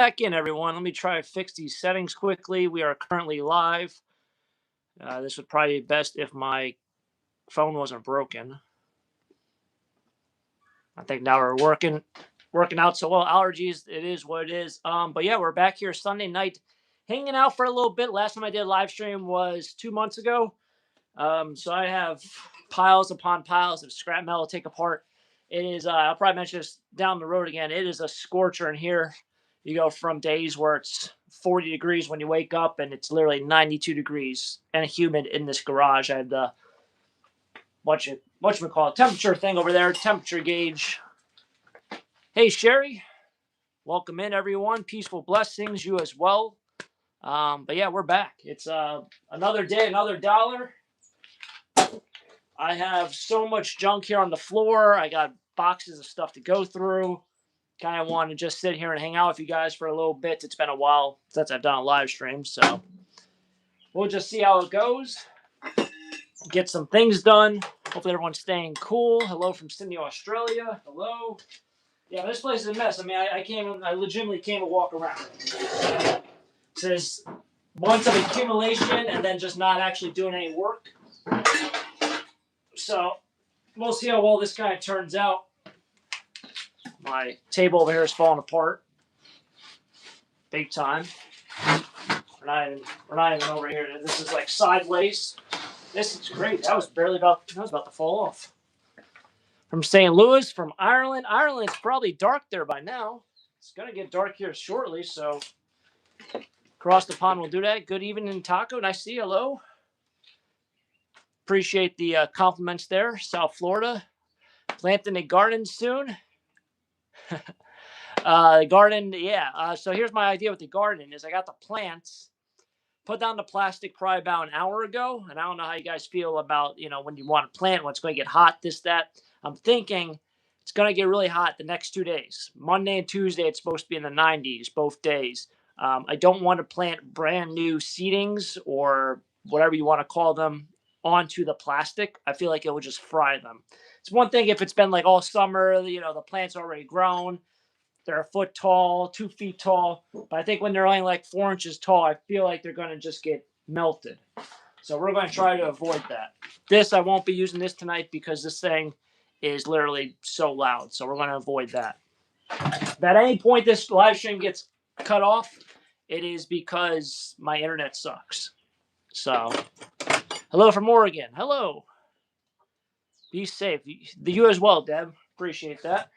Back in, everyone. Let me try to fix these settings quickly. We are currently live. This would probably be best if my phone wasn't broken. I think now we're working out so well. Allergies, it is what it is. But yeah, we're back here Sunday night, hanging out for a little bit. Last time I did a live stream was 2 months ago. So I have piles upon piles of scrap metal to take apart. It is. I'll probably mention this down the road again. It is a scorcher in here. You go from days where it's 40 degrees when you wake up, and it's literally 92 degrees and humid in this garage. I have the what you call it, temperature thing over there, temperature gauge. Hey Sherry, welcome in everyone. Peaceful blessings, you as well. But yeah, we're back. It's another day, another dollar. I have so much junk here on the floor. I got boxes of stuff to go through. Kind of want to just sit here and hang out with you guys for a little bit. It's been a while since I've done a live stream, so we'll just see how it goes. Get some things done. Hopefully everyone's staying cool. Hello from Sydney, Australia. Hello. Yeah, this place is a mess. I mean, I legitimately came to walk around. It says months of accumulation and then just not actually doing any work. So we'll see how well this guy turns out. My table over here is falling apart, big time. We're not even over here. This is like sideways. This is great. That was about to fall off. From St. Louis, from Ireland. Ireland, it's probably dark there by now. It's gonna get dark here shortly, so across the pond we'll do that. Good evening, Taco. Nice to see you. Hello. Appreciate the compliments there. South Florida. Planting a garden soon. Garden, yeah. So here's my idea with the garden is I got the plants, put down the plastic probably about an hour ago, and I don't know how you guys feel about, when you want to plant, when it's going to get hot, this, that. I'm thinking it's going to get really hot the next 2 days. Monday and Tuesday, it's supposed to be in the 90s both days. I don't want to plant brand new seedings or whatever you want to call them onto the plastic. I feel like it will just fry them. It's one thing if it's been like all summer, the plant's already grown. They're a foot tall, 2 feet tall. But I think when they're only like 4 inches tall, I feel like they're going to just get melted. So we're going to try to avoid that. I won't be using this tonight because this thing is literally so loud. So we're going to avoid that. If at any point this live stream gets cut off, it is because my internet sucks. So, hello from Oregon. Hello. Be safe. You as well, Deb. Appreciate that.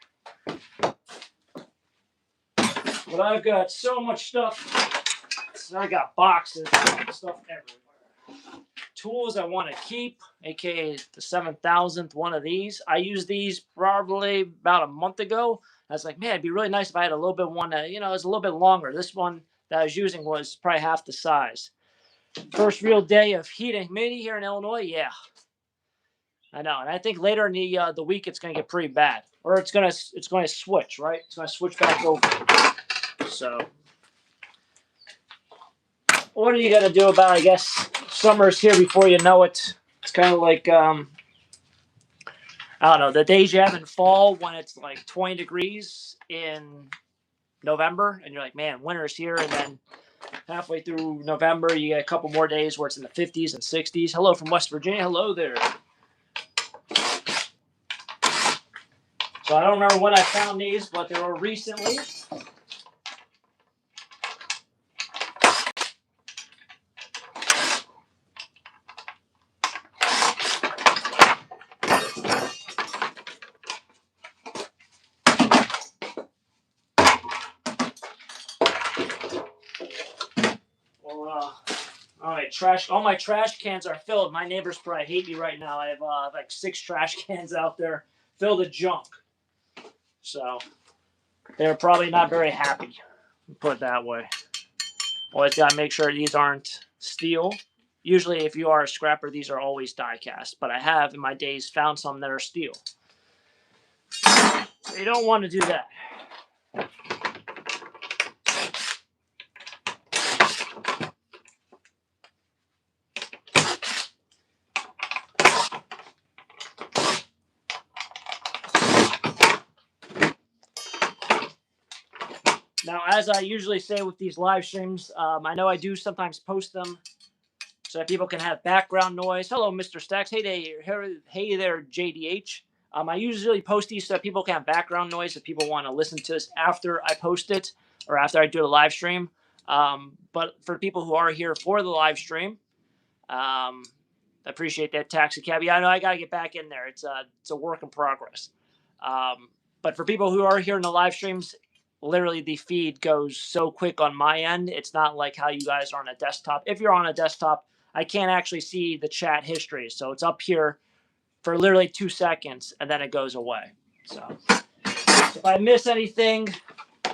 But I've got so much stuff. I got boxes, stuff everywhere. Tools I want to keep, aka the 7,000th one of these. I used these probably about a month ago. I was like, man, it'd be really nice if I had a little bit one that, is a little bit longer. This one that I was using was probably half the size. First real day of heat and humidity here in Illinois, yeah. I know, and I think later in the week it's going to get pretty bad, or it's going to switch, right? It's going to switch back over. So, what are you going to do about, I guess, summer's here before you know it. It's kind of like, I don't know, the days you have in fall when it's like 20 degrees in November, and you're like, man, winter's here, and then halfway through November, you get a couple more days where it's in the 50s and 60s. Hello from West Virginia. Hello there. So I don't remember when I found these, but they were recently. All my trash cans are filled. My neighbors probably hate me right now. I have like 6 trash cans out there filled with junk. So they're probably not very happy. Put it that way. Always got to make sure these aren't steel. Usually if you are a scrapper, these are always die cast. But I have in my days found some that are steel. So you don't want to do that. Now, as I usually say with these live streams, I know I do sometimes post them so that people can have background noise. Hello, Mr. Stacks. Hey there, JDH. I usually post these so that people can have background noise if people want to listen to this after I post it or after I do the live stream. But for people who are here for the live stream, I appreciate that, Taxi Cab. Yeah, I know I got to get back in there. It's a work in progress. But for people who are here in the live streams, literally the feed goes so quick on my end. It's not like how you guys are on a desktop. If you're on a desktop, I can't actually see the chat history. So it's up here for literally 2 seconds and then it goes away. So if I miss anything,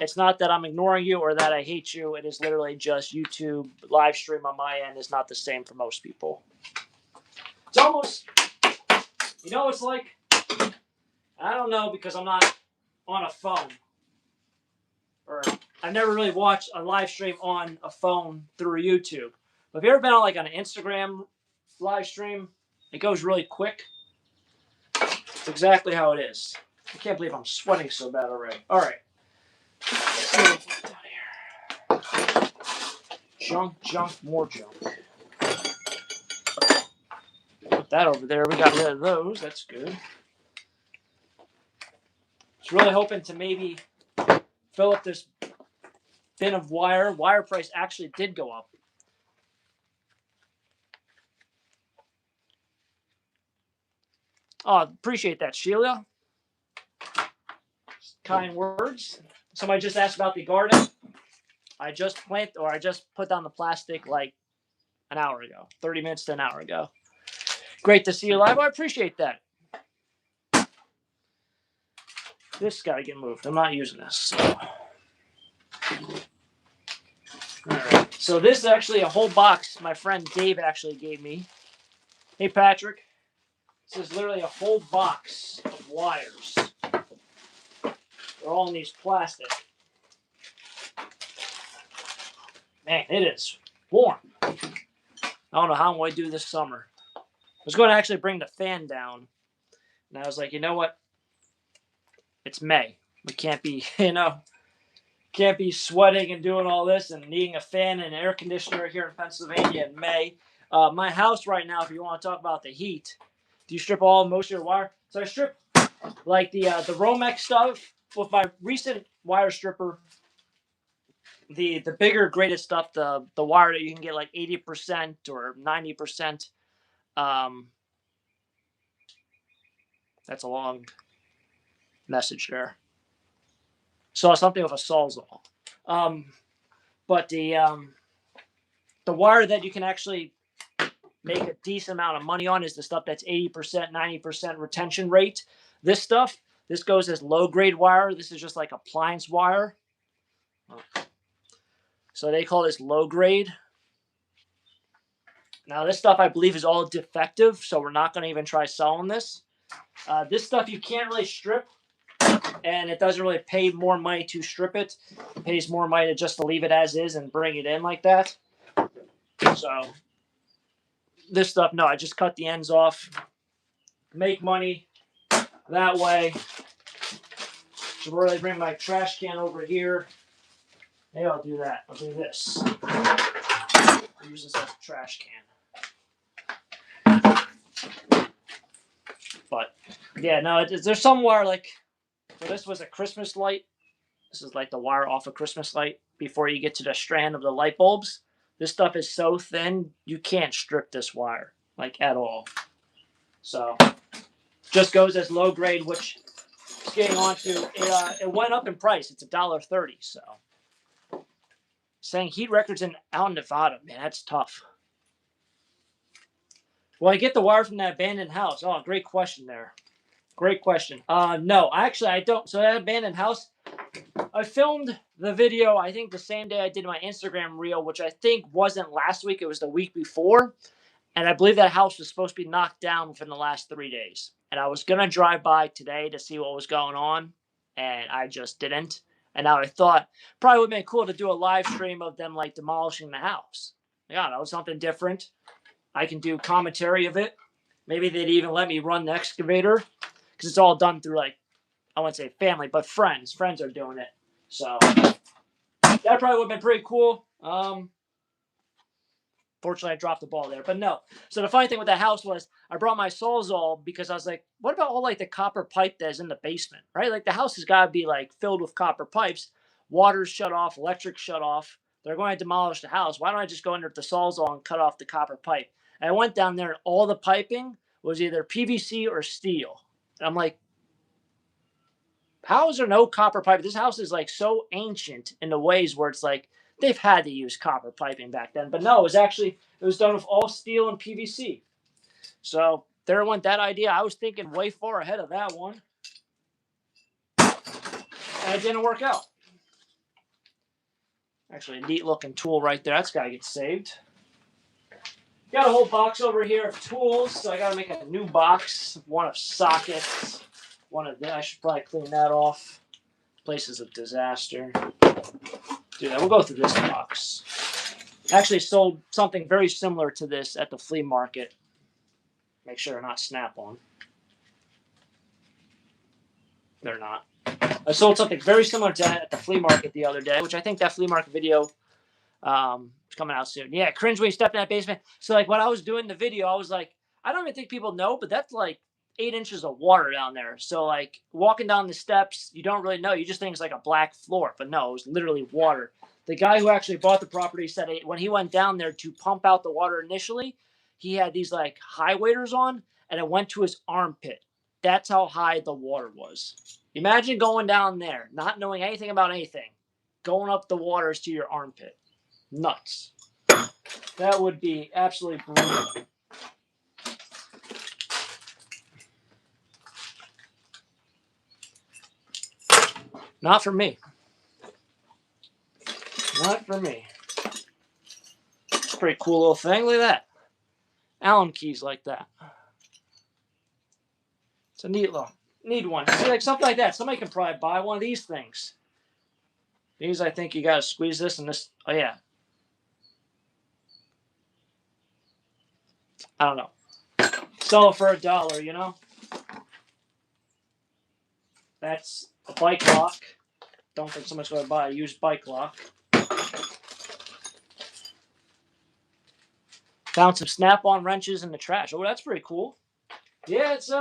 it's not that I'm ignoring you or that I hate you. It is literally just YouTube live stream on my end is not the same for most people. It's almost, it's like, I don't know because I'm not on a phone. Or I've never really watched a live stream on a phone through YouTube. But have you ever been on like an Instagram live stream? It goes really quick. It's exactly how it is. I can't believe I'm sweating so bad already. All right. Let's see what we got down here. Junk, more junk. Put that over there. We got rid of those. That's good. I was really hoping to maybe fill up this bin of wire. Wire price actually did go up. Oh, appreciate that, Sheila. Kind words. Somebody just asked about the garden. I just put down the plastic like an hour ago, 30 minutes to an hour ago. Great to see you live. I appreciate that. This got to get moved. I'm not using this. So. All right. So this is actually a whole box my friend Dave actually gave me. Hey, Patrick. This is literally a whole box of wires. They're all in these plastic. Man, it is warm. I don't know how I'm going to do this summer. I was going to actually bring the fan down. And I was like, you know what? It's May. We can't be, can't be sweating and doing all this and needing a fan and an air conditioner here in Pennsylvania in May. My house right now, if you want to talk about the heat, do you strip most of your wire? So I strip like the Romex stuff with my recent wire stripper. The bigger graded stuff, the wire that you can get like 80% or 90%. That's a long message there. Saw something with a Sawzall. But the wire that you can actually make a decent amount of money on is the stuff that's 80%, 90% retention rate. This goes as low grade wire. This is just like appliance wire. So they call this low grade. Now this stuff I believe is all defective, so we're not going to even try selling this. This stuff you can't really strip, and it doesn't really pay more money to strip it. It pays more money just to leave it as is and bring it in like that. So this stuff, no, I just cut the ends off, make money that way. So where I bring my trash can over here, maybe I'll do that. I'll do this. I'll use this as a trash can. But yeah, no, there's some wire like, so this was a Christmas light. This is like the wire off a Christmas light before you get to the strand of the light bulbs. This stuff is so thin, you can't strip this wire, like at all. So, just goes as low grade, which is getting onto, it went up in price. It's $1.30, so. Saying heat records out in Nevada, man, that's tough. Will I get the wire from that abandoned house? Oh, great question there. Great question. No, actually, I don't. So that abandoned house, I filmed the video, I think the same day I did my Instagram reel, which I think wasn't last week. It was the week before. And I believe that house was supposed to be knocked down within the last 3 days. And I was going to drive by today to see what was going on. And I just didn't. And now I thought probably would have been cool to do a live stream of them like demolishing the house. Yeah, that was something different. I can do commentary of it. Maybe they'd even let me run the excavator. Because it's all done through like, I wouldn't say family, but friends. Friends are doing it. So, That probably would have been pretty cool. Fortunately, I dropped the ball there, but no. So the funny thing with that house was I brought my Sawzall because I was like, what about all like the copper pipe that's in the basement, right? Like the house has got to be like filled with copper pipes. Water's shut off, electric shut off. They're going to demolish the house. Why don't I just go under the Sawzall and cut off the copper pipe? And I went down there and all the piping was either PVC or steel. And I'm like, how is there no copper pipe? This house is like so ancient in the ways where it's like they've had to use copper piping back then. But no, it was done with all steel and PVC. So there went that idea. I was thinking way far ahead of that one. And it didn't work out. Actually, a neat looking tool right there. That's got to get saved. Got a whole box over here of tools. So I got to make a new box. One of sockets. One of that. I should probably clean that off. Place is a disaster. Do that. We'll go through this box. Actually sold something very similar to this at the flea market. Make sure they're not Snap-on. They're not. I sold something very similar to that at the flea market the other day, which I think that flea market video is coming out soon. Yeah, cringe when you step in that basement. So like when I was doing the video, I was like, I don't even think people know, but that's like 8 inches of water down there. So like walking down the steps, you don't really know. You just think it's like a black floor, but no, it was literally water. The guy who actually bought the property said when he went down there to pump out the water initially, he had these like high waders on and it went to his armpit. That's how high the water was. Imagine going down there, not knowing anything about anything, going up the waters to your armpit. Nuts. That would be absolutely brutal. Not for me. Not for me. It's a pretty cool little thing. Look at that. Allen keys like that. It's a neat one. See, like something like that. Somebody can probably buy one of these things. These, I think you got to squeeze this and this. Oh, yeah. I don't know. Sell it for $1, you know? That's a bike lock. Don't think someone's going to buy a used bike lock. Found some Snap-on wrenches in the trash. Oh, that's pretty cool. Yeah, it's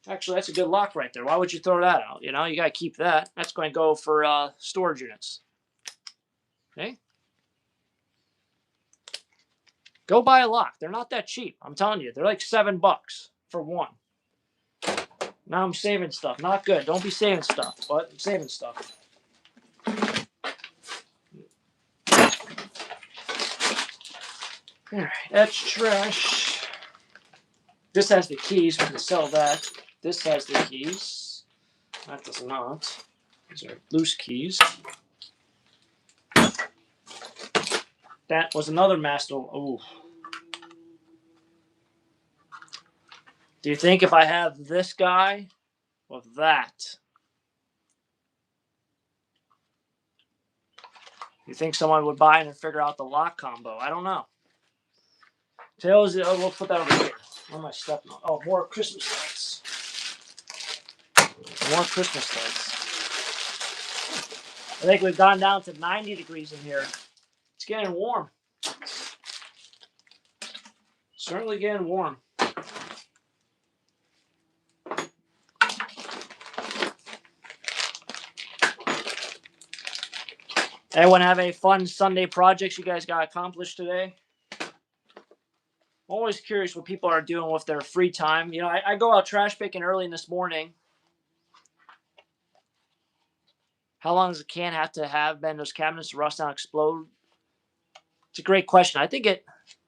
actually, that's a good lock right there. Why would you throw that out? You know, you got to keep that. That's going to go for storage units. Okay? Go buy a lock. They're not that cheap. I'm telling you. They're like $7 for one. Now I'm saving stuff. Not good. Don't be saving stuff, but I'm saving stuff. All right, that's trash. This has the keys. We can sell that. This has the keys. That does not. These are loose keys. That was another master. Oh. Do you think if I have this guy with that, you think someone would buy it and figure out the lock combo? I don't know. Tails, we'll put that over here. Where am I stepping on? Oh, more Christmas lights. More Christmas lights. I think we've gone down to 90 degrees in here. It's getting warm. Certainly getting warm. Anyone have any fun Sunday projects you guys got accomplished today? I'm always curious what people are doing with their free time. You know, I go out trash picking early in this morning. How long does a can have to have been those cabinets to rust down, explode? It's a great question. I think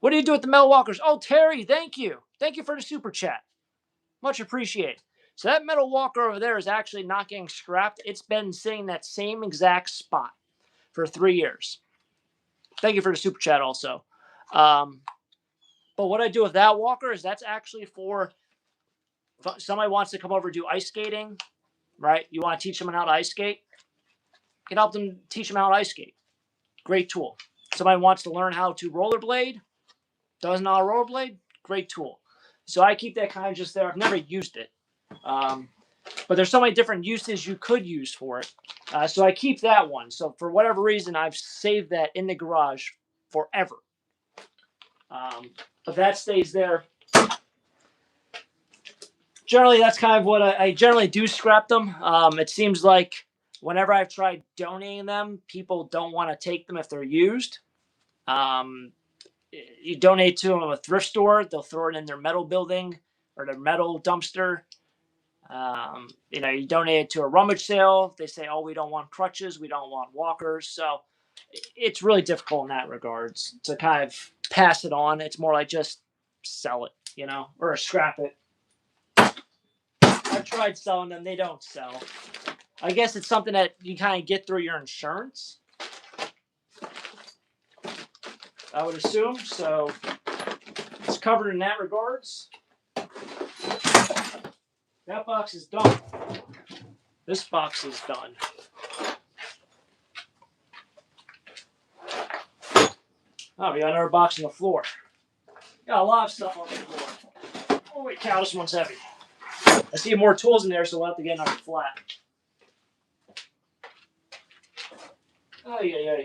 what do you do with the metal walkers? Oh, Terry, thank you. Thank you for the super chat. Much appreciated. So that metal walker over there is actually not getting scrapped. It's been sitting in that same exact spot for 3 years. Thank you for the super chat also. But what I do with that walker is that's actually for somebody wants to come over and do ice skating, right? You want to teach them how to ice skate? You can help them teach them how to ice skate. Great tool. Somebody wants to learn how to rollerblade, doesn't know how to rollerblade? Great tool. So I keep that kind of just there. I've never used it. But there's so many different uses you could use for it. So I keep that one. So for whatever reason, I've saved that in the garage forever. But that stays there. Generally, that's kind of what I generally do scrap them. It seems like whenever I've tried donating them, people don't want to take them if they're used. Um, you donate to them at a thrift store, they'll throw it in their metal building or their metal dumpster. You donate it to a rummage sale. They say, "Oh, we don't want crutches, we don't want walkers." So it's really difficult in that regards to kind of pass it on. It's more like just sell it, or scrap it. I've tried selling them; they don't sell. I guess it's something that you kind of get through your insurance, I would assume. So it's covered in that regards. That box is done. This box is done. Oh, we got another box on the floor. Got a lot of stuff on the floor. Holy cow, this one's heavy. I see more tools in there, so we'll have to get another flat. Oh, yeah.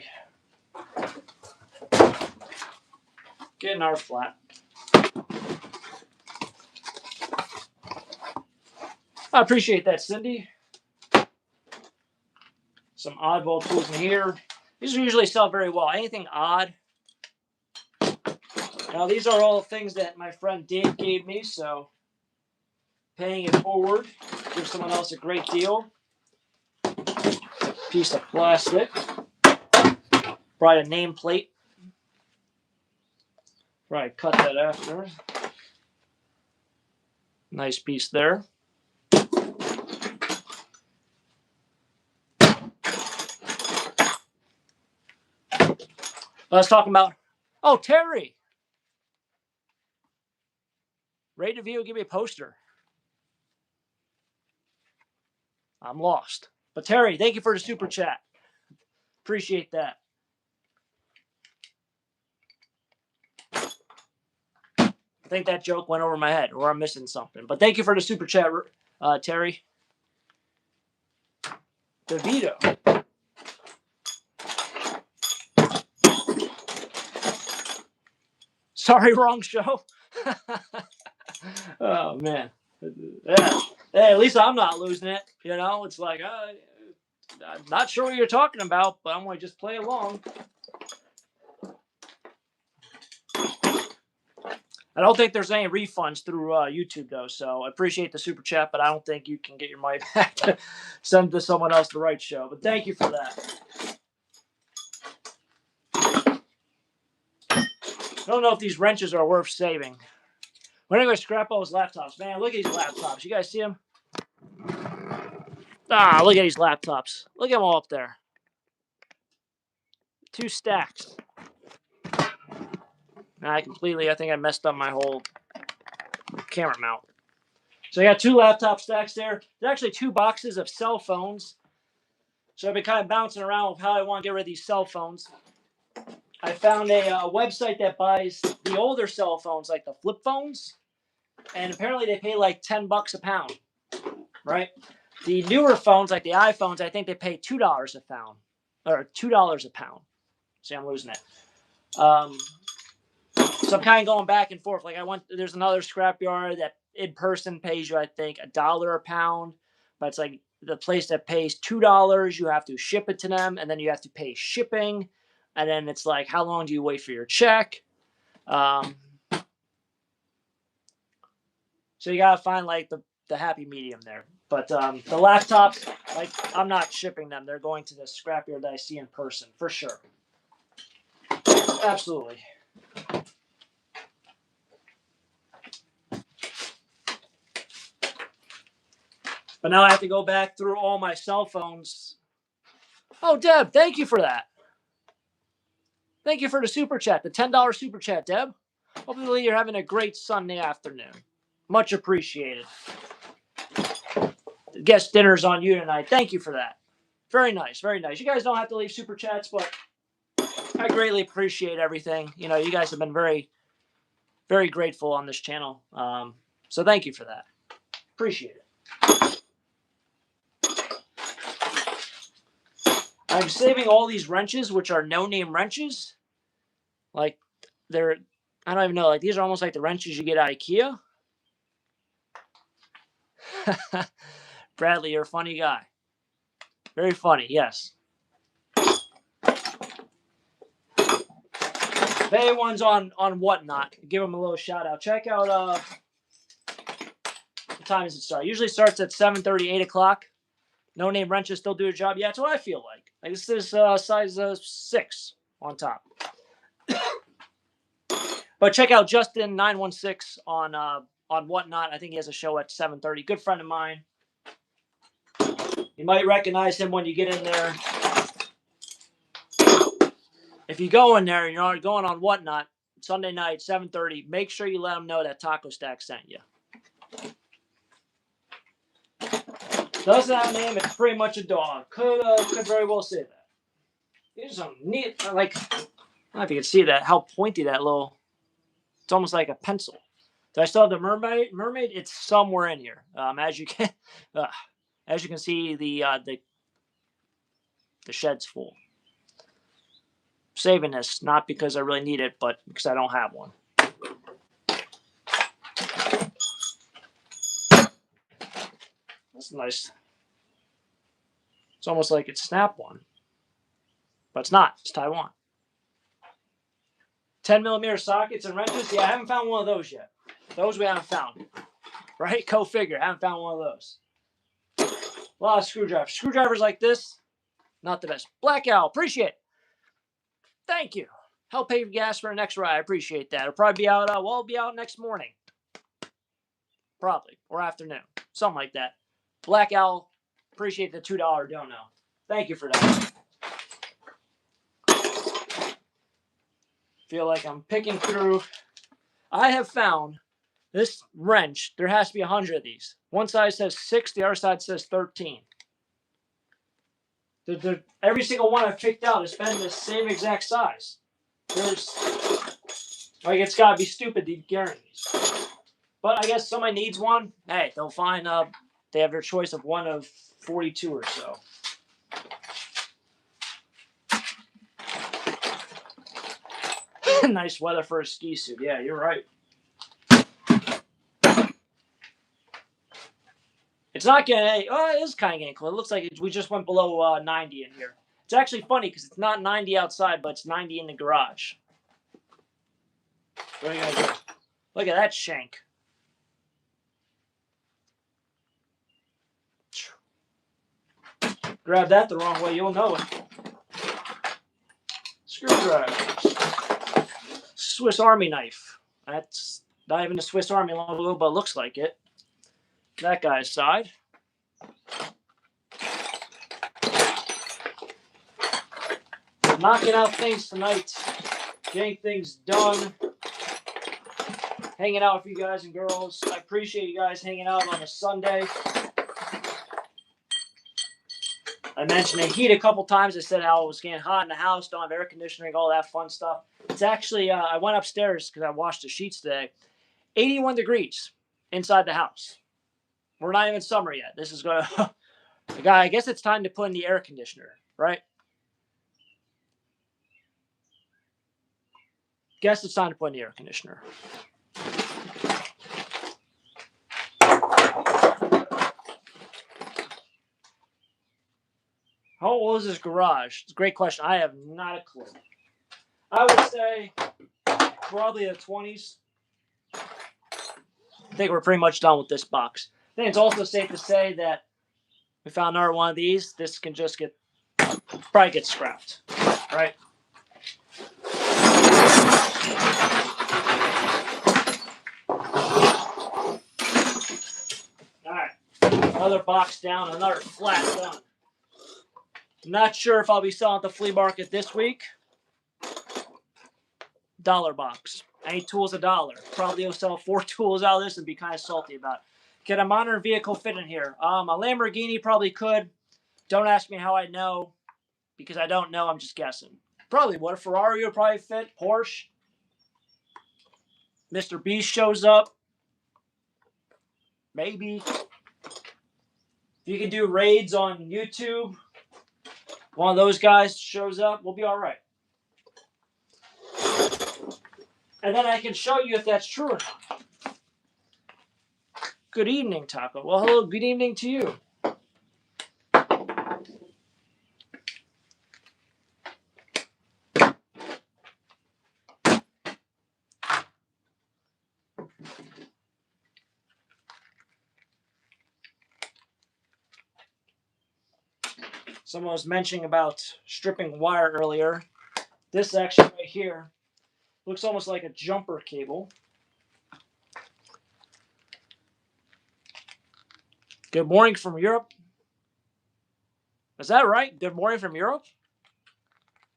Get another flat. I appreciate that, Cindy. Some oddball tools in here. These usually sell very well. Anything odd. Now, these are all things that my friend Dave gave me, so paying it forward. Give someone else a great deal. Piece of plastic. Probably a nameplate. Probably cut that after. Nice piece there. I was talking about, Terry. Rate a video, give me a poster. I'm lost. But Terry, thank you for the super chat. Appreciate that. I think that joke went over my head, or I'm missing something. But thank you for the super chat, Terry. DeVito. Sorry, wrong show. Oh, man. Yeah. Hey, at least I'm not losing it. It's like, I'm not sure what you're talking about, but I'm going to just play along. I don't think there's any refunds through YouTube, though, so I appreciate the super chat, but I don't think you can get your money back to send to someone else the right show. But thank you for that. I don't know if these wrenches are worth saving. We're going to scrap all his laptops. Man, look at these laptops. You guys see them? Look at these laptops. Look at them all up there. 2 stacks. I think I messed up my whole camera mount. So I got 2 laptop stacks there. There's actually 2 boxes of cell phones. So I've been kind of bouncing around with how I want to get rid of these cell phones. I found a website that buys the older cell phones, like the flip phones. And apparently they pay like $10 a pound, right? The newer phones, like the iPhones, I think they pay $2 a pound. Or $2 a pound. See, I'm losing it. So I'm kind of going back and forth. Like there's another scrapyard that in person pays you, I think, $1 a pound. But it's like the place that pays $2, you have to ship it to them, and then you have to pay shipping. And then it's like, how long do you wait for your check? So you gotta find like the happy medium there. But the laptops, like I'm not shipping them. They're going to the scrapyard that I see in person for sure. Absolutely. But now I have to go back through all my cell phones. Oh, Deb, thank you for that. Thank you for the super chat, the $10 super chat, Deb. Hopefully you're having a great Sunday afternoon. Much appreciated. Guest dinner's on you tonight. Thank you for that. Very nice, very nice. You guys don't have to leave super chats, but I greatly appreciate everything. You guys have been very, very grateful on this channel. So thank you for that. Appreciate it. I'm saving all these wrenches, which are no-name wrenches. Like, they're, I don't even know, like, these are almost like the wrenches you get at IKEA. Bradley, you're a funny guy. Very funny, yes. If anyone's on Whatnot, give them a little shout out. Check out, what time does it start? Usually starts at 7:30, 8 o'clock. No name wrenches still do a job. Yeah, that's what I feel like. Like this is size 6 on top. But check out Justin916 on Whatnot. I think he has a show at 7:30. Good friend of mine. You might recognize him when you get in there. If you go in there and you're going on Whatnot, Sunday night, 7:30, make sure you let him know that Taco Stack sent you. Doesn't have a name, it's pretty much a dog. Could very well say that. Here's some neat, like, I don't know if you can see that, how pointy that little, it's almost like a pencil. Do I still have the mermaid? Mermaid, it's somewhere in here. As you can see, the shed's full. Saving this, not because I really need it, but because I don't have one. That's nice. It's almost like it's Snap-on, but it's not. It's Taiwan. 10mm sockets and wrenches. Yeah, I haven't found one of those yet. Those we haven't found. Right? Go figure. I haven't found one of those. A lot of screwdrivers. Screwdrivers like this, not the best. Black Owl, appreciate it. Thank you. Help pay for gas for the next ride. I appreciate that. It'll probably be out. I'll be out next morning. Probably. Or afternoon. Something like that. Black Owl, appreciate the $2 dono. Thank you for that. Feel like I'm picking through. I have found this wrench. There has to be 100 of these. One side says 6, the other side says 13. Every single one I've picked out has been the same exact size. It's got to be stupid to guarantee these. But I guess somebody needs one. Hey, they'll find. They have their choice of one of 42 or so. Nice weather for a ski suit. Yeah, you're right. It's not getting. Oh, it is kind of getting cold. It looks like we just went below 90 in here. It's actually funny because it's not 90 outside, but it's 90 in the garage. What are you gonna do? Look at that shank. Grab that the wrong way, you'll know it. Screwdriver. Swiss Army knife. That's not even a Swiss Army logo, but it looks like it. That guy's side. Knocking out things tonight. Getting things done. Hanging out with you guys and girls. I appreciate you guys hanging out on a Sunday. I mentioned the heat a couple times. I said how it was getting hot in the house, don't have air conditioning, all that fun stuff. It's actually, I went upstairs because I washed the sheets today. 81 degrees inside the house. We're not even summer yet. This is going to, I guess it's time to put in the air conditioner, right? Guess it's time to put in the air conditioner. How old is this garage? It's a great question. I have not a clue. I would say probably the 20s. I think we're pretty much done with this box. I think it's also safe to say that we found another one of these. This can just probably get scrapped, right? All right, another box down, another flat done. Not sure if I'll be selling at the flea market this week. $1 box. Any tool's $1. Probably will sell 4 tools out of this and be kind of salty about it. Can a modern vehicle fit in here? A Lamborghini probably could. Don't ask me how I know, because I don't know. I'm just guessing. Probably would. A Ferrari would probably fit. Porsche. Mr. Beast shows up. Maybe. If you can do raids on YouTube, one of those guys shows up, we'll be all right. And then I can show you if that's true or not. Good evening, Taco. Well, hello, good evening to you. Someone was mentioning about stripping wire earlier. This section right here looks almost like a jumper cable. Good morning from Europe. Is that right? Good morning from Europe?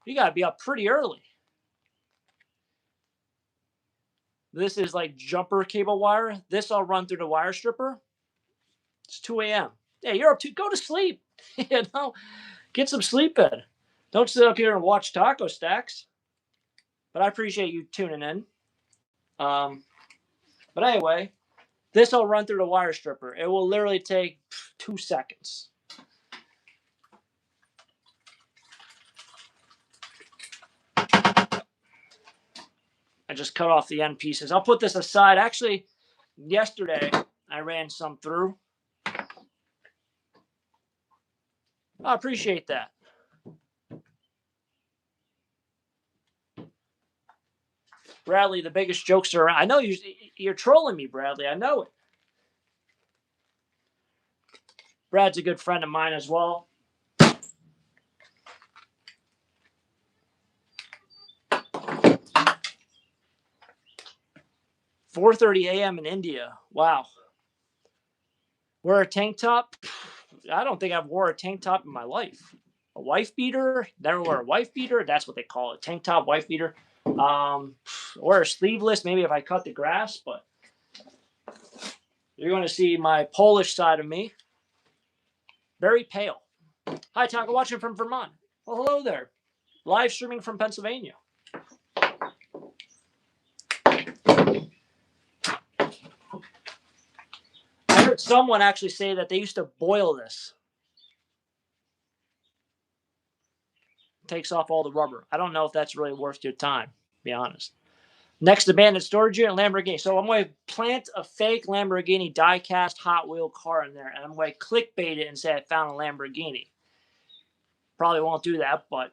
You got to be up pretty early. This is like jumper cable wire. This I'll run through the wire stripper. It's 2 a.m. Yeah, you're up to go to sleep. Get some sleep in. Don't sit up here and watch taco stacks. But I appreciate you tuning in. But anyway, this will run through the wire stripper. It will literally take 2 seconds. I just cut off the end pieces. I'll put this aside. Actually, yesterday I ran some through. I appreciate that. Bradley, the biggest jokester around. I know you're trolling me, Bradley. I know it. Brad's a good friend of mine as well. 4:30 a.m. in India. Wow. Wear a tank top? I don't think I've wore a tank top in my life. A wife beater? Never wear a wife beater. That's what they call it. Tank top, wife beater. Or a sleeveless, maybe if I cut the grass, but you're going to see my Polish side of me. Very pale. Hi, Taco, watching from Vermont. Well, hello there. Live streaming from Pennsylvania. I heard someone actually say that they used to boil this. Takes off all the rubber. I don't know if that's really worth your time, to be honest. Next abandoned storage unit, Lamborghini. So I'm going to plant a fake Lamborghini die-cast Hot Wheel car in there, and I'm going to clickbait it and say I found a Lamborghini. Probably won't do that, but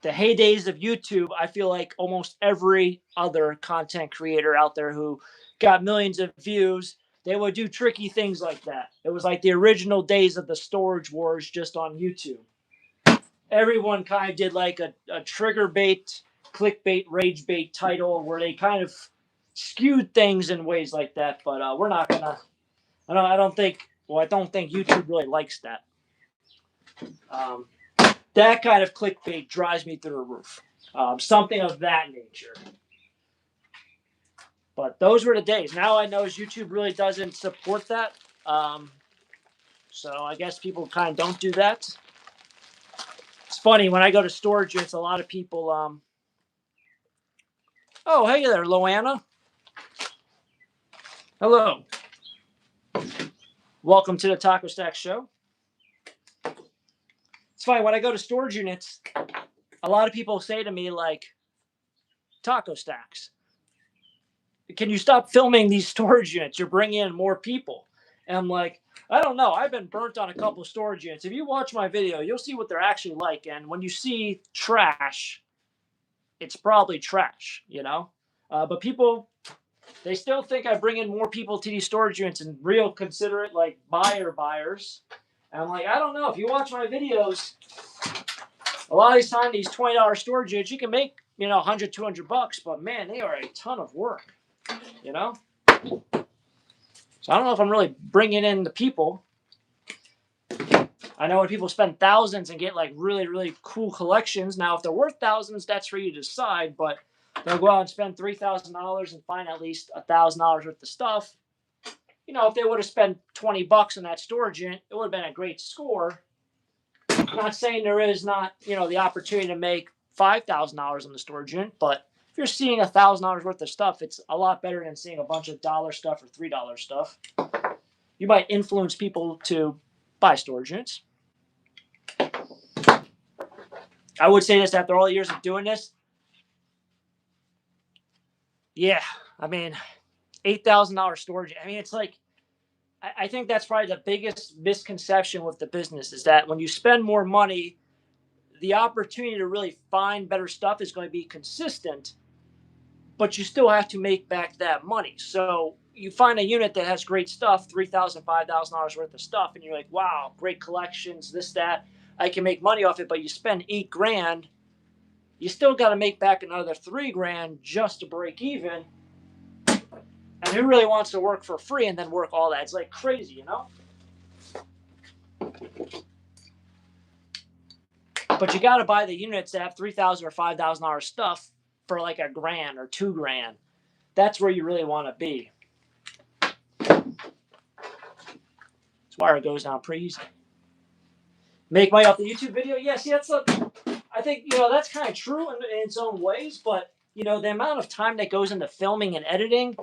the heydays of YouTube, I feel like almost every other content creator out there who got millions of views, they would do tricky things like that. It was like the original days of the storage wars just on YouTube. Everyone kind of did like a trigger bait, clickbait, rage bait title where they kind of skewed things in ways like that. But we're not gonna. I don't think YouTube really likes that. That kind of clickbait drives me through the roof. Something of that nature. But those were the days. Now I know YouTube really doesn't support that. So I guess people kind of don't do that. It's funny, when I go to storage units, a lot of people, oh, hey there, Loanna. Hello. Welcome to the Taco Stack Show. It's funny, when I go to storage units, a lot of people say to me, like, Taco Stacks, can you stop filming these storage units? You're bringing in more people. And I'm like, I don't know. I've been burnt on a couple of storage units. If you watch my video, you'll see what they're actually like. And when you see trash, it's probably trash, you know? But people, they still think I bring in more people to these storage units and real consider it like buyers. And I'm like, I don't know. If you watch my videos, a lot of these times, these $20 storage units, you can make, $100, $200, but man, they are a ton of work, you know? So I don't know if I'm really bringing in the people. I know when people spend thousands and get like really, really cool collections. Now, if they're worth thousands, that's for you to decide, but they'll go out and spend $3,000 and find at least $1,000 worth of stuff. If they would have spent $20 in that storage unit, it would have been a great score. I'm not saying there is not, the opportunity to make $5,000 in the storage unit, but if you're seeing $1,000 worth of stuff, it's a lot better than seeing a bunch of dollar stuff or $3 stuff. You might influence people to buy storage units. I would say this after all the years of doing this. Yeah, I mean, $8,000 storage. I mean, it's like, I think that's probably the biggest misconception with the business is that when you spend more money, the opportunity to really find better stuff is going to be consistent, but you still have to make back that money. So you find a unit that has great stuff, $3,000, $5,000 worth of stuff, and you're like, wow, great collections, this, that. I can make money off it, but you spend $8,000, you still got to make back another $3,000 just to break even. And who really wants to work for free and then work all that? It's like crazy, you know? But you got to buy the units that have $3,000 or $5,000 stuff for like $1,000 or $2,000. That's where you really want to be. This wire goes down pretty easy. Make money off the YouTube video? Yes, yeah, I think, that's kind of true in its own ways, but, the amount of time that goes into filming and editing,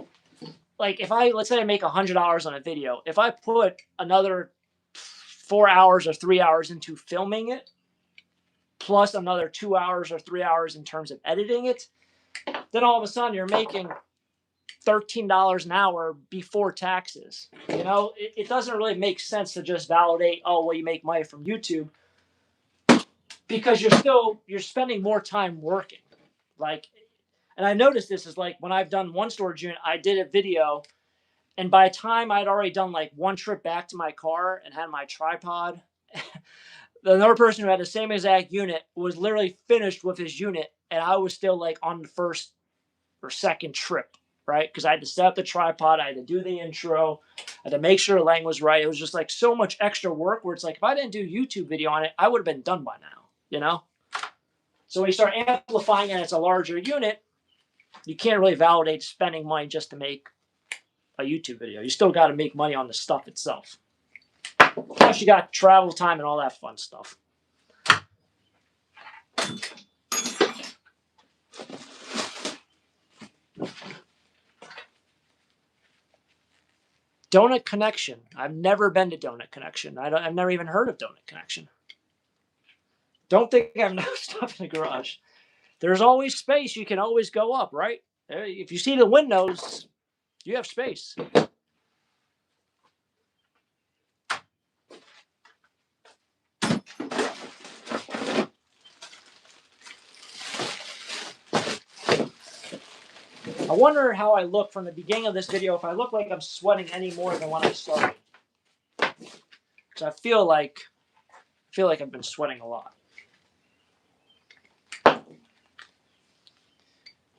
like let's say I make $100 on a video, if I put another 4 hours or 3 hours into filming it, plus another 2 hours or 3 hours in terms of editing it, then all of a sudden you're making $13 an hour before taxes. It doesn't really make sense to just validate, oh, well, you make money from YouTube, because you're spending more time working. And I noticed this is like when I've done one storage unit, I did a video, and by the time I'd already done like one trip back to my car and had my tripod, another person who had the same exact unit was literally finished with his unit, and I was still like on the first or second trip, right? Because I had to set up the tripod, I had to do the intro, I had to make sure the lighting was right. It was just like so much extra work where it's like if I didn't do YouTube video on it, I would have been done by now, So when you start amplifying and it's a larger unit, you can't really validate spending money just to make a YouTube video. You still got to make money on the stuff itself. Plus you got travel time and all that fun stuff. Donut Connection. I've never been to Donut Connection. I've never even heard of Donut Connection. Don't think I have enough stuff in the garage. There's always space. You can always go up, right? If you see the windows, you have space. I wonder how I look from the beginning of this video, if I look like I'm sweating any more than when I started. Because I feel like I've been sweating a lot.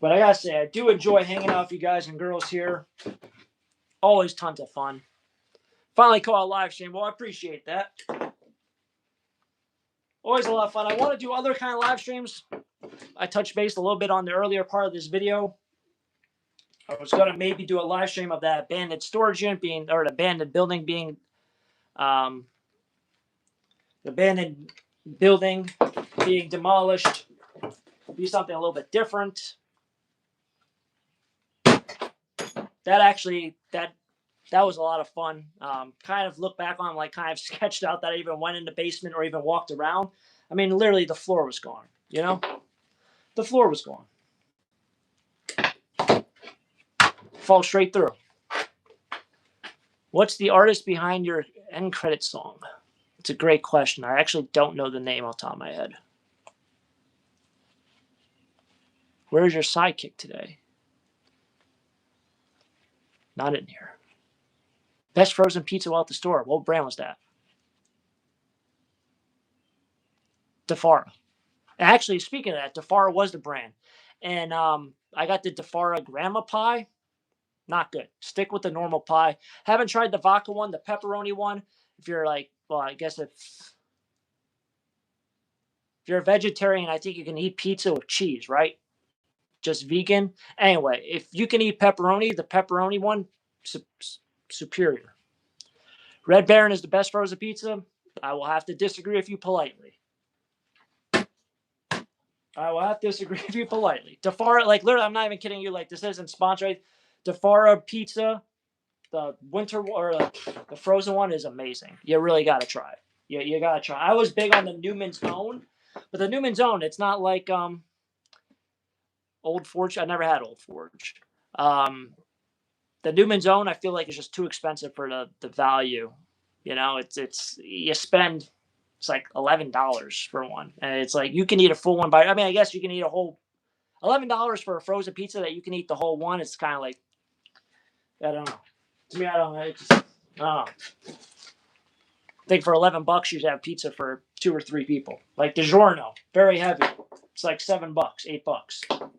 But I gotta say, I do enjoy hanging out with you guys and girls here. Always tons of fun. Finally caught a live stream. Well, I appreciate that. Always a lot of fun. I want to do other kind of live streams. I touched base a little bit on the earlier part of this video. I was going to maybe do a live stream of that abandoned storage unit or the abandoned building being, the abandoned building being demolished. Be something a little bit different. That was a lot of fun. Kind of look back on, like, kind of sketched out that I even went in the basement or even walked around. I mean, literally the floor was gone, The floor was gone. Fall straight through. What's the artist behind your end credit song? It's a great question. I actually don't know the name off the top of my head. Where's your sidekick today? Not in here. Best frozen pizza while at the store. What brand was that? DeFara. Actually, speaking of that, DeFara was the brand. And I got the DeFara Grandma Pie. Not good. Stick with the normal pie. Haven't tried the vodka one, the pepperoni one. If you're like, well, I guess if you're a vegetarian, I think you can eat pizza with cheese, right? Just vegan. Anyway, if you can eat pepperoni, the pepperoni one, superior. Red Baron is the best frozen pizza. I will have to disagree with you politely. DeFara, like, literally, I'm not even kidding you. Like, this isn't sponsored. DeFara pizza, the winter or the frozen one is amazing. You really got to try it. You got to try. I was big on the Newman's Own. But the Newman's Own, it's not like Old Forge. I never had Old Forge. Um, the Newman's Own, I feel like is just too expensive for the value. It's you spend it's like $11 for one, and it's like you can eat a full one by. I mean, I guess you can eat a whole $11 for a frozen pizza that you can eat the whole one. It's kind of like I don't know. To me, I don't know. I don't know. I think for $11 you should have pizza for 2 or 3 people. Like DiGiorno, very heavy. It's like $7, $8.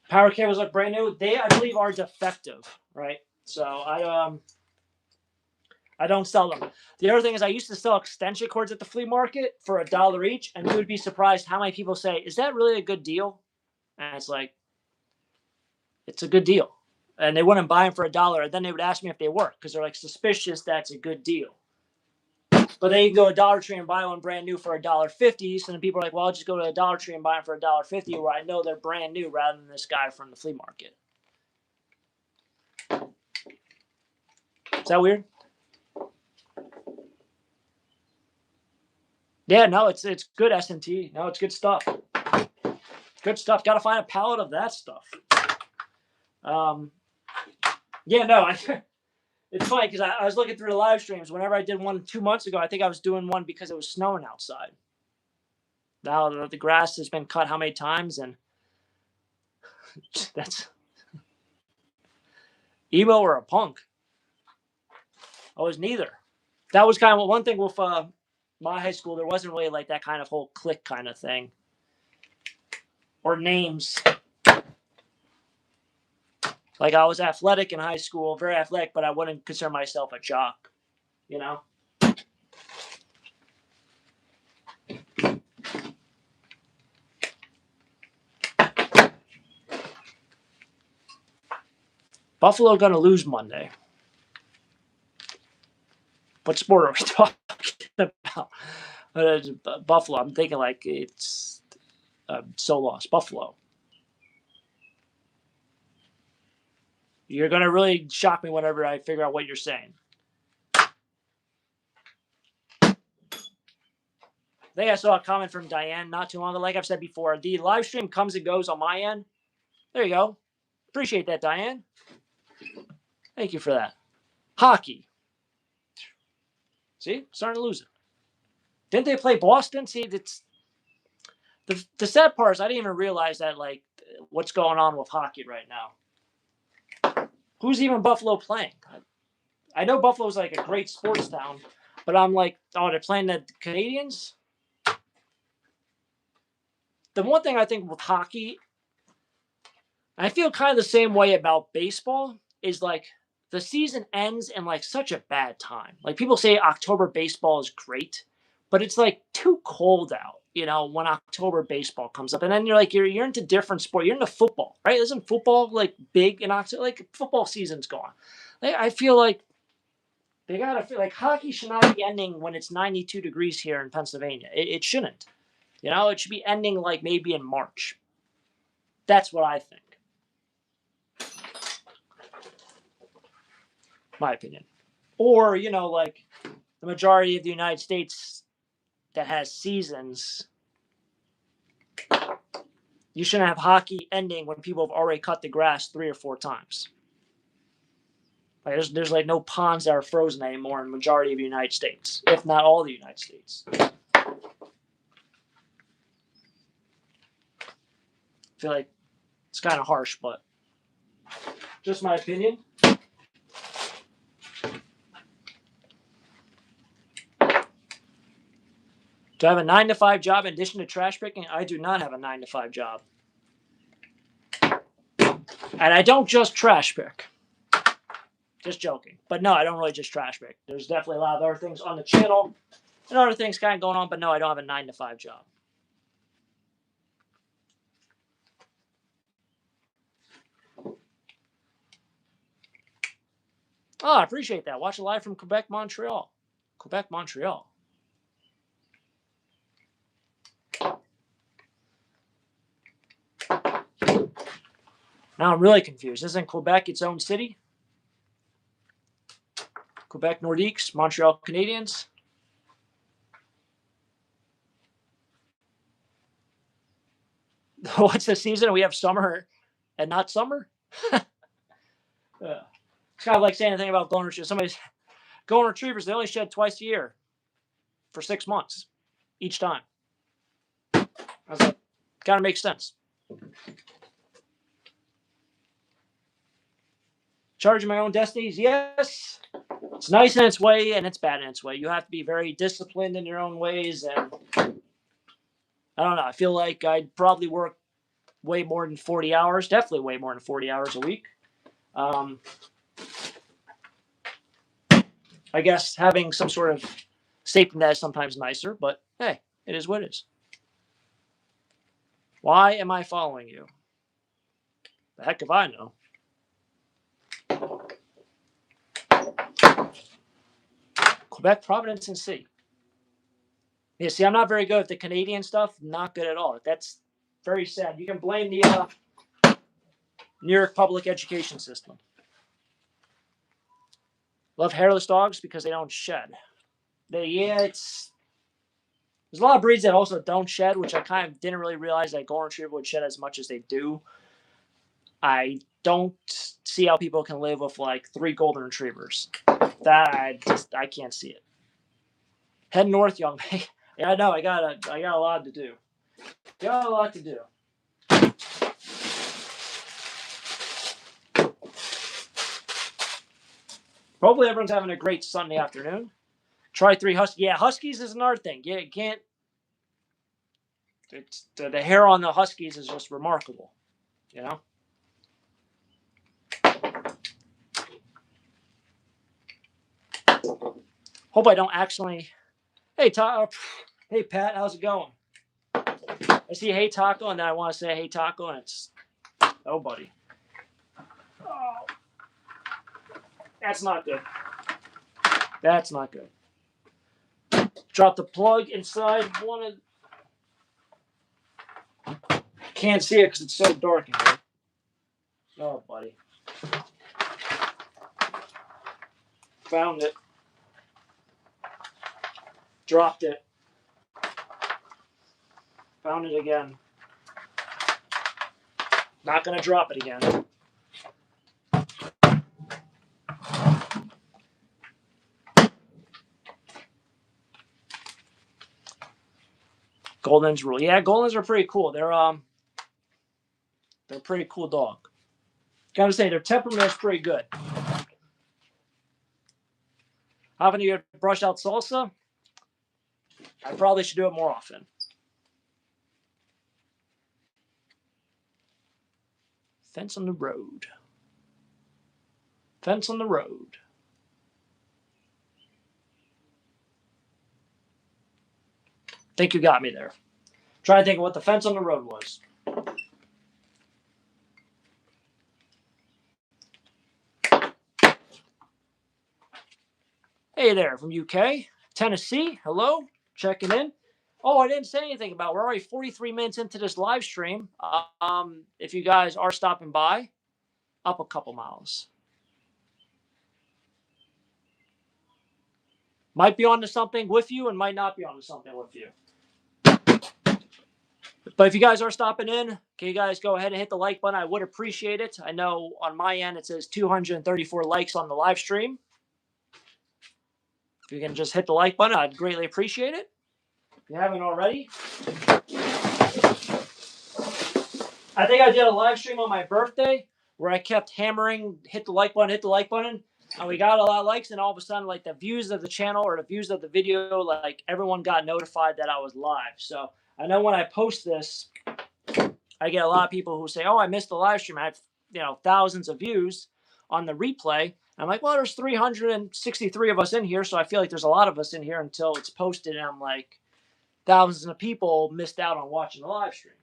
Power cables look brand new. They, I believe, are defective, right? So I don't sell them. The other thing is I used to sell extension cords at the flea market for $1 each, and you would be surprised how many people say, "Is that really a good deal?" And it's like, it's a good deal. And they wouldn't buy them for $1, and then they would ask me if they work because they're like suspicious that's a good deal. But then you can go to Dollar Tree and buy one brand new for $1.50. So then people are like, well, I'll just go to the Dollar Tree and buy them for $1.50 where I know they're brand new rather than this guy from the flea market. Is that weird? Yeah, no, it's good S&T. No, it's good stuff. Good stuff. Got to find a pallet of that stuff. Yeah, no, it's funny because I was looking through the live streams. Whenever I did one 2 months ago, I think I was doing one because it was snowing outside. Now the grass has been cut how many times, and that's emo or a punk. I was neither. That was kind of one thing with my high school. There wasn't really like that kind of whole clique kind of thing or names. Like I was athletic in high school, very athletic, but I wouldn't consider myself a jock, you know? Buffalo going to lose Monday. What sport are we talking about? Buffalo. I'm thinking like it's so lost. Buffalo. You're going to really shock me whenever I figure out what you're saying. I think I saw a comment from Diane not too long ago. Like I've said before, the live stream comes and goes on my end. There you go. Appreciate that, Diane. Thank you for that. Hockey. See? Starting to lose it. Didn't they play Boston? See, it's the sad part is I didn't even realize that, like, what's going on with hockey right now. Who's even Buffalo playing? I know Buffalo's like a great sports town, but I'm like, oh, they're playing the Canadians? The one thing I think with hockey, I feel kind of the same way about baseball, is like the season ends in like such a bad time. Like people say October baseball is great, but it's like too cold out, when October baseball comes up. And then you're like, you're into different sport. You're into football, right? Isn't football like big in October? Like football season's gone. Like, I feel like they gotta feel like hockey should not be ending when it's 92 degrees here in Pennsylvania. It shouldn't. It should be ending like maybe in March. That's what I think. My opinion. Or, like the majority of the United States that has seasons, you shouldn't have hockey ending when people have already cut the grass 3 or 4 times. Like there's like no ponds that are frozen anymore in the majority of the United States, if not all the United States. I feel like it's kind of harsh, but just my opinion. Do I have a 9-to-5 job in addition to trash picking? I do not have a 9-to-5 job. And I don't just trash pick. Just joking. But no, I don't really just trash pick. There's definitely a lot of other things on the channel and other things kind of going on, but no, I don't have a 9-to-5 job. Oh, I appreciate that. Watch it live from Quebec, Montreal. Quebec, Montreal. Now I'm really confused. Isn't Quebec its own city? Quebec Nordiques, Montreal Canadiens. What's the season? We have summer and not summer? It's kind of like saying anything about golden retrievers. Somebody's golden retrievers, they only shed twice a year for 6 months each time. I was like, kind of makes sense. Charging my own destinies, yes. It's nice in its way and it's bad in its way. You have to be very disciplined in your own ways. And I don't know. I feel like I'd probably work way more than 40 hours, definitely way more than 40 hours a week. I guess having some sort of safety net is sometimes nicer, but hey, it is what it is. Why am I following you? The heck if I know. Quebec, Providence, and C. Yeah, see, I'm not very good at the Canadian stuff. Not good at all. That's very sad. You can blame the New York public education system. Love hairless dogs because they don't shed. There's a lot of breeds that also don't shed, which I kind of didn't really realize that golden retriever would shed as much as they do. I don't see how people can live with like 3 golden retrievers. That I can't see it. Head north, young man. Yeah, I know. I got a lot to do. Got a lot to do. Hopefully everyone's having a great Sunday afternoon. Try 3 Huskies. Yeah, Huskies is another thing. Yeah, you can't. The hair on the Huskies is just remarkable. You know. Hope I don't accidentally. Hey, hey, Pat, how's it going? I see hey, Taco, and then I want to say hey, Taco, and it's. Oh, buddy. Oh. That's not good. That's not good. Drop the plug inside one of. Can't see it because it's so dark in here. Oh, buddy. Found it. Dropped it. Found it again. Not going to drop it again. Golden's rule. Yeah, Goldens are pretty cool. They're a pretty cool dog. Gotta say, their temperament is pretty good. Having to brush out salsa, I probably should do it more often. Fence on the road. Fence on the road. Think you got me there. Trying to think of what the fence on the road was. Hey there from UK, Tennessee. Hello, checking in. Oh, I didn't say anything about. We're already 43 minutes into this live stream. If you guys are stopping by, up a couple miles. Might be onto something with you, and might not be onto something with you. But if you guys are stopping in, can you guys go ahead and hit the like button? I would appreciate it. I know on my end it says 234 likes on the live stream. If you can just hit the like button, I'd greatly appreciate it. If you haven't already. I think I did a live stream on my birthday where I kept hammering, hit the like button, and we got a lot of likes, and all of a sudden, like, the views of the channel or the views of the video, like, everyone got notified that I was live. So I know when I post this, I get a lot of people who say, oh, I missed the live stream. I have, thousands of views on the replay. And I'm like, well, there's 363 of us in here, so I feel like there's a lot of us in here until it's posted, and I'm like, thousands of people missed out on watching the live stream.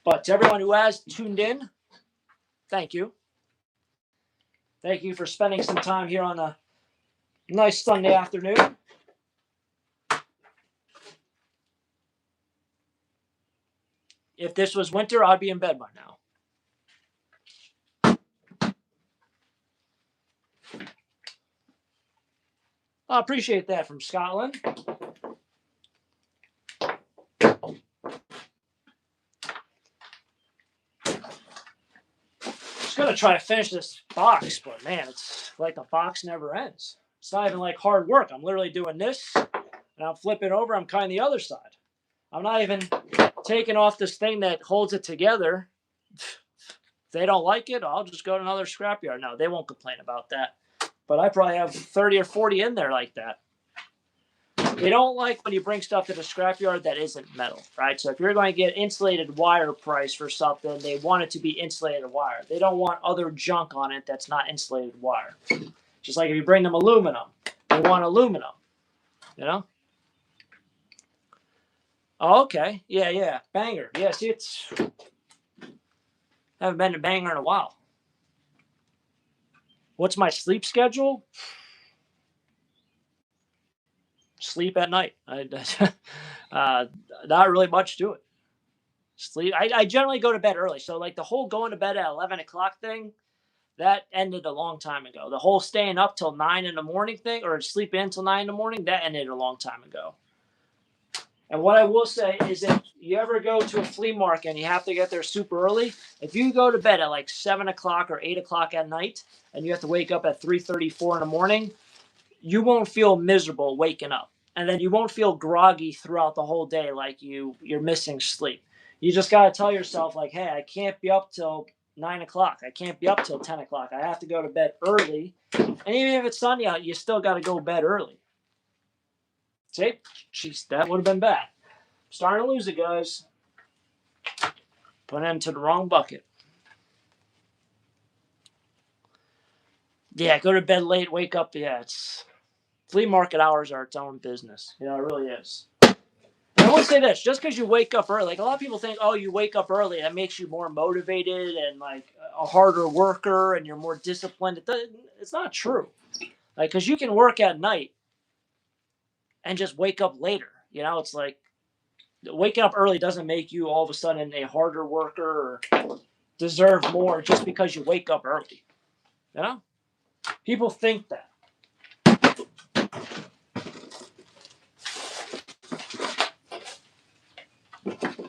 But to everyone who has tuned in, thank you. Thank you for spending some time here on a nice Sunday afternoon. If this was winter, I'd be in bed by now. I appreciate that from Scotland. Just gonna try to finish this box, but man, it's like the box never ends. It's not even like hard work. I'm literally doing this, and I'm flipping over. I'm kind of the other side. I'm not even taking off this thing that holds it together. If they don't like it, I'll just go to another scrapyard. No, they won't complain about that. But I probably have 30 or 40 in there like that. They don't like when you bring stuff to the scrapyard that isn't metal, right? So if you're going to get insulated wire price for something, they want it to be insulated wire. They don't want other junk on it that's not insulated wire. Just like if you bring them aluminum, they want aluminum, you know? Oh, okay. Yeah. Banger. Yeah, see, it's... haven't been to Banger in a while. What's my sleep schedule? Sleep at night. Not really much to it. Sleep. I generally go to bed early. So like the whole going to bed at 11 o'clock thing, that ended a long time ago. The whole staying up till 9 in the morning thing, or sleeping until 9 in the morning, that ended a long time ago. And what I will say is if you ever go to a flea market and you have to get there super early, if you go to bed at like 7 o'clock or 8 o'clock at night and you have to wake up at 3:34 in the morning, you won't feel miserable waking up. And then you won't feel groggy throughout the whole day like you're missing sleep. You just got to tell yourself like, hey, I can't be up till 9 o'clock. I can't be up till 10 o'clock. I have to go to bed early. And even if it's sunny out, you still got to go to bed early. See? Jeez, that would have been bad. Starting to lose it, guys. Put it into the wrong bucket. Yeah, go to bed late, wake up. Yeah, it's... flea market hours are its own business. You know, it really is. And I will say this, just because you wake up early, like a lot of people think, oh, you wake up early, that makes you more motivated and like a harder worker and you're more disciplined. It's not true. Like, because you can work at night and just wake up later. You know, it's like waking up early doesn't make you all of a sudden a harder worker or deserve more just because you wake up early. You know? People think that.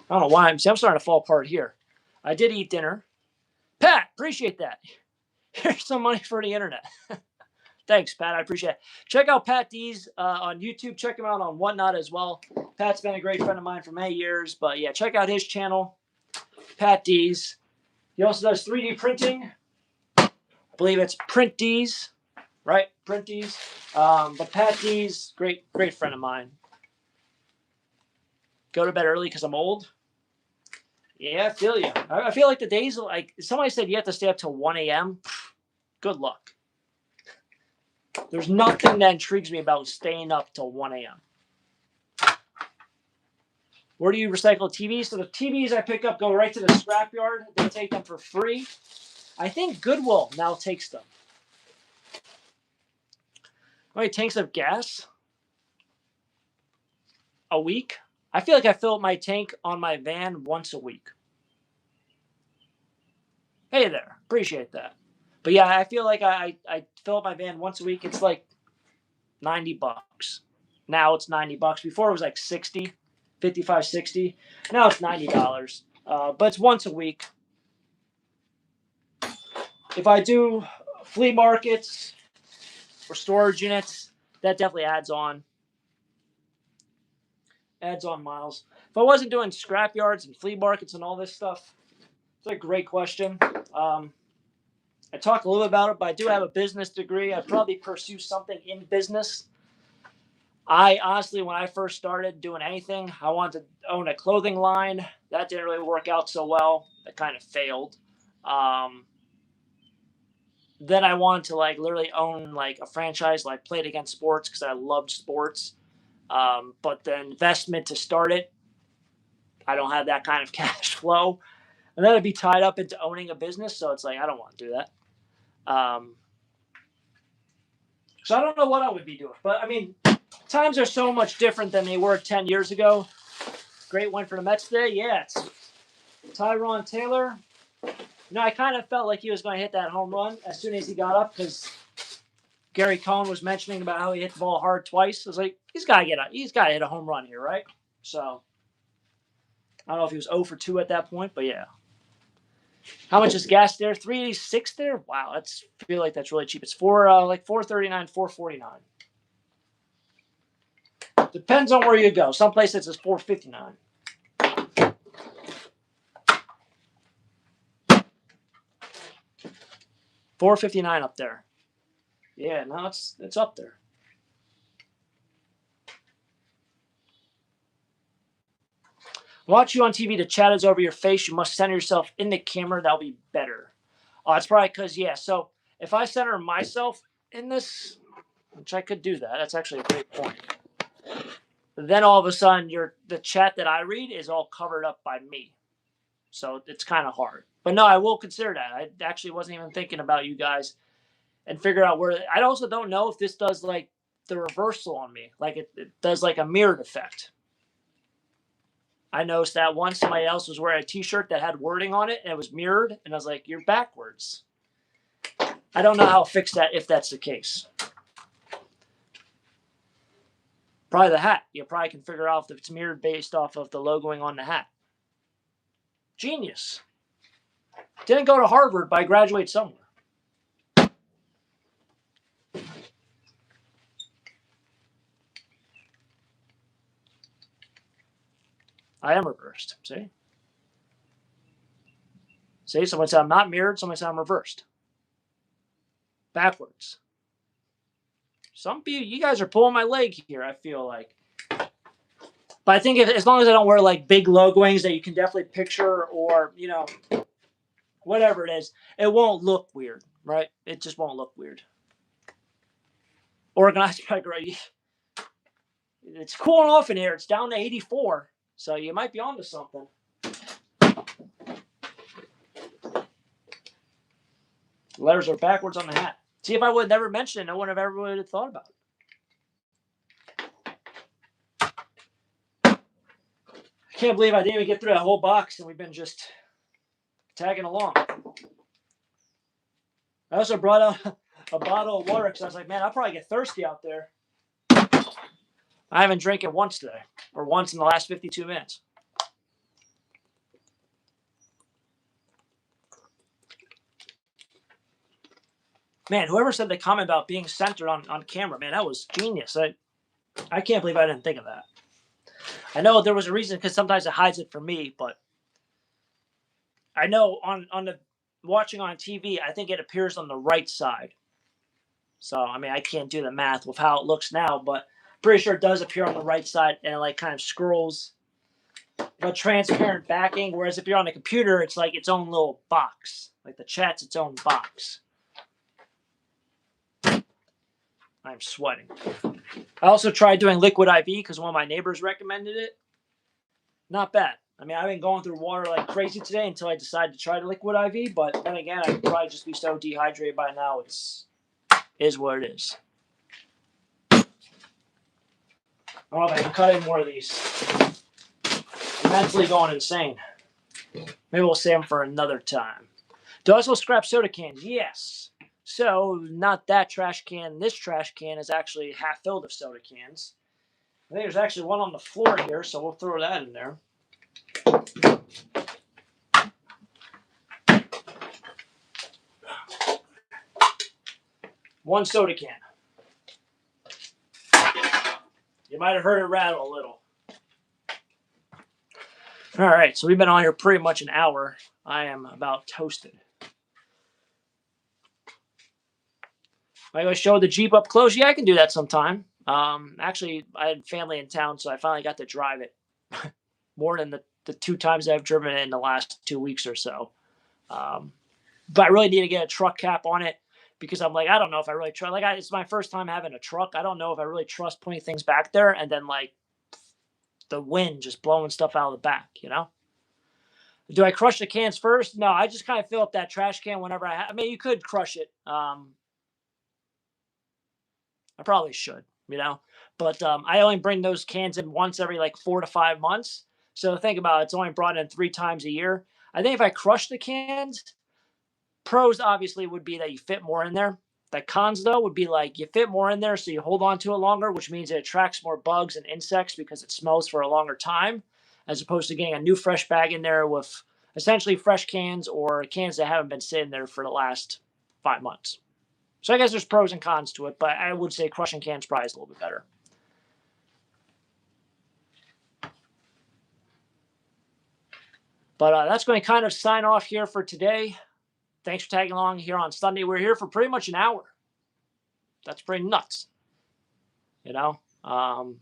I don't know why. I'm starting to fall apart here. I did eat dinner. Pat, appreciate that. Here's some money for the internet. Thanks, Pat. I appreciate it. Check out Pat D's on YouTube. Check him out on Whatnot as well. Pat's been a great friend of mine for many years. But yeah, check out his channel, Pat D's. He also does 3D printing. I believe it's Print D's, right? Print D's. But Pat D's, great friend of mine. Go to bed early because I'm old. Yeah, I feel you. I feel like the days, like somebody said you have to stay up till 1 a.m. Good luck. There's nothing that intrigues me about staying up till 1 a.m. Where do you recycle TVs? So the TVs I pick up go right to the scrapyard. They take them for free. I think Goodwill now takes them. How many tanks of gas? A week? I feel like I fill up my tank on my van once a week. Hey there. Appreciate that. But yeah, I feel like I fill up my van once a week. It's like $90. Now it's $90. Before it was like 60, 55, 60. Now it's $90. But it's once a week. If I do flea markets or storage units, that definitely adds on miles. If I wasn't doing scrap yards and flea markets and all this stuff, it's a great question. I talk a little bit about it, but I do have a business degree. I'd probably pursue something in business. I honestly, when I first started doing anything, I wanted to own a clothing line. That didn't really work out so well. That kind of failed. Then I wanted to like literally own like a franchise, like Played Against Sports, because I loved sports. But the investment to start it, I don't have that kind of cash flow. And then I'd be tied up into owning a business. So it's like, I don't want to do that. So I don't know what I would be doing. But I mean, times are so much different than they were 10 years ago. Great win for the Mets today. Yeah, it's Tyrone Taylor. You know, I kind of felt like he was going to hit that home run as soon as he got up because Gary Cohen was mentioning about how he hit the ball hard twice. I was like, he's got to hit a home run here, right? So I don't know if he was 0 for 2 at that point, but yeah. How much is gas there? $3.86 there. Wow, I feel like that's really cheap. It's like $4.39, $4.49. Depends on where you go. Some places it's $4.59. $4.59 up there. Yeah, no, it's up there. Watch you on TV. The chat is over your face. You must center yourself in the camera. That'll be better. It's probably because, yeah. So if I center myself in this, which I could do that. That's actually a great point. Then all of a sudden, the chat that I read is all covered up by me. So it's kind of hard. But no, I will consider that. I actually wasn't even thinking about you guys and figure out where. I also don't know if this does like the reversal on me. Like it does like a mirrored effect. I noticed that once somebody else was wearing a t-shirt that had wording on it and it was mirrored. And I was like, you're backwards. I don't know how to fix that if that's the case. Probably the hat. You probably can figure out if it's mirrored based off of the logoing on the hat. Genius. Didn't go to Harvard, but I graduated somewhere. I am reversed. See? Someone said I'm not mirrored. Someone said I'm reversed. Backwards. Some people, you guys are pulling my leg here, I feel like. But I think as long as I don't wear like big logoings that you can definitely picture or, whatever it is, it won't look weird, right? It just won't look weird. Organized by Greg. It's cooling off in here. It's down to 84. So you might be onto something. The letters are backwards on the hat. See, if I would have never mentioned it, no one ever would have thought about it. I can't believe I didn't even get through that whole box and we've been just tagging along. I also brought out a bottle of water because I was like, man, I'll probably get thirsty out there. I haven't drank it once today, or once in the last 52 minutes. Man, whoever said the comment about being centered on camera, man, that was genius. I can't believe I didn't think of that. I know there was a reason because sometimes it hides it for me, but I know on the watching on TV, I think it appears on the right side. So, I mean, I can't do the math with how it looks now, but pretty sure it does appear on the right side and it like kind of scrolls a transparent backing. Whereas if you're on a computer, it's like its own little box. Like the chat's its own box. I'm sweating. I also tried doing liquid IV because one of my neighbors recommended it. Not bad. I mean, I've been going through water like crazy today until I decided to try the liquid IV. But then again, I could probably just be so dehydrated by now. Is what it is. I don't know if I can cut in more of these. I'm mentally going insane. Maybe we'll save them for another time. Do I also scrap soda cans? Yes. So, not that trash can. This trash can is actually half filled of soda cans. I think there's actually one on the floor here, so we'll throw that in there. One soda can. You might have heard it rattle a little. All right, so we've been on here pretty much an hour. I am about toasted. Am I going to show the Jeep up close? Yeah, I can do that sometime. Actually, I had family in town, so I finally got to drive it more than the 2 times I've driven it in the last 2 weeks or so. But I really need to get a truck cap on it because I'm like, I don't know if I really trust. It's my first time having a truck. I don't know if I really trust putting things back there and then like the wind just blowing stuff out of the back, Do I crush the cans first? No, I just kind of fill up that trash can whenever I mean, you could crush it. I probably should, but I only bring those cans in once every like 4 to 5 months. So think about it, it's only brought in 3 times a year. I think if I crush the cans, pros obviously would be that you fit more in there. The cons, though, would be like you fit more in there, so you hold on to it longer, which means it attracts more bugs and insects because it smells for a longer time, as opposed to getting a new fresh bag in there with essentially fresh cans or cans that haven't been sitting there for the last 5 months. So I guess there's pros and cons to it, but I would say crushing cans probably is a little bit better. But that's going to kind of sign off here for today. Thanks for tagging along here on Sunday. We're here for pretty much an hour. That's pretty nuts. You know? How's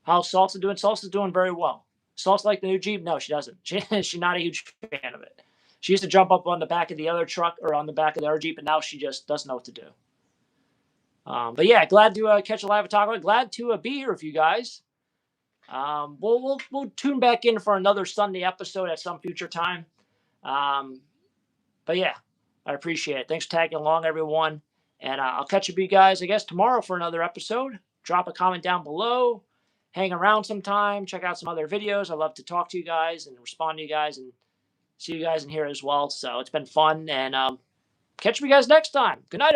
Salsa doing? Salsa's doing very well. Salsa like the new Jeep? No, she doesn't. She's not a huge fan of it. She used to jump up on the back of the other truck or on the back of the other Jeep, and now she just doesn't know what to do. But yeah, glad to catch a live talk. Glad to be here with you guys. We'll tune back in for another Sunday episode at some future time. But yeah, I appreciate it. Thanks for tagging along, everyone. And I'll catch up with you guys, I guess, tomorrow for another episode. Drop a comment down below. Hang around sometime. Check out some other videos. I love to talk to you guys and respond to you guys and see you guys in here as well. So it's been fun. And catch you guys next time. Good night,